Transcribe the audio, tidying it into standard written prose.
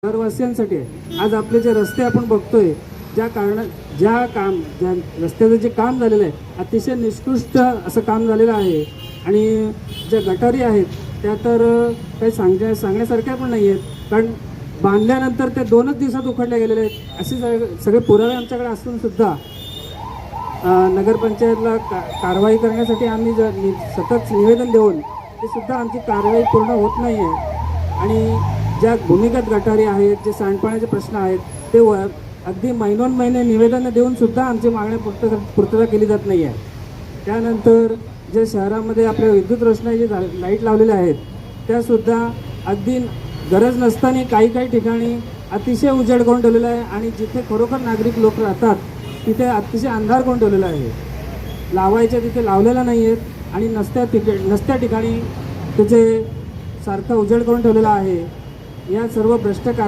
शहरवासियांसाठी आहे। आज आपले जे रस्ते आपण बघतोय, ज्या रस्त्याचं जे काम झालेलं आहे अतिशय निकृष्ट असं काम झालेलं आहे। आणि ज्या गटारी आहेत त्या तर काही सांगण्यासारख्या पण नाही आहेत, कारण बांधल्यानंतर त्या 2च दिवसात उखडल्या गेलेल्या आहेत। असे सगळे पुरावे आमच्याकडे असून सुद्धा नगरपंचायतला कारवाई करण्यासाठी आम्ही सतत निवेदन देऊन ते सुद्धा आमची कारवाई पूर्ण होत नाही आहे। आणि ज्या भूमिगत गटारी आहेत, जे सांडपाण्याचे प्रश्न आहेत, ते अगदी महिने निवेदनं देऊन सुद्धा आमची मागणी पूर्तता केली जात नाही आहे। त्यानंतर जे शहरामध्ये आपल्या विद्युत रोषणाईचे लाईट लावलेले आहेत त्यासुद्धा अगदी गरज नसताना काही ठिकाणी अतिशय उजेड करून ठेवलेला आहे आणि जिथे खरोखर नागरिक लोक राहतात तिथे अतिशय अंधार करून ठेवलेला आहे। लावायच्या तिथे लावलेला नाही आहेत आणि नसत्या ठिकाणी तिथे सारखा उजेड करून ठेवलेला आहे। या सर्व भ्रष्ट कारभार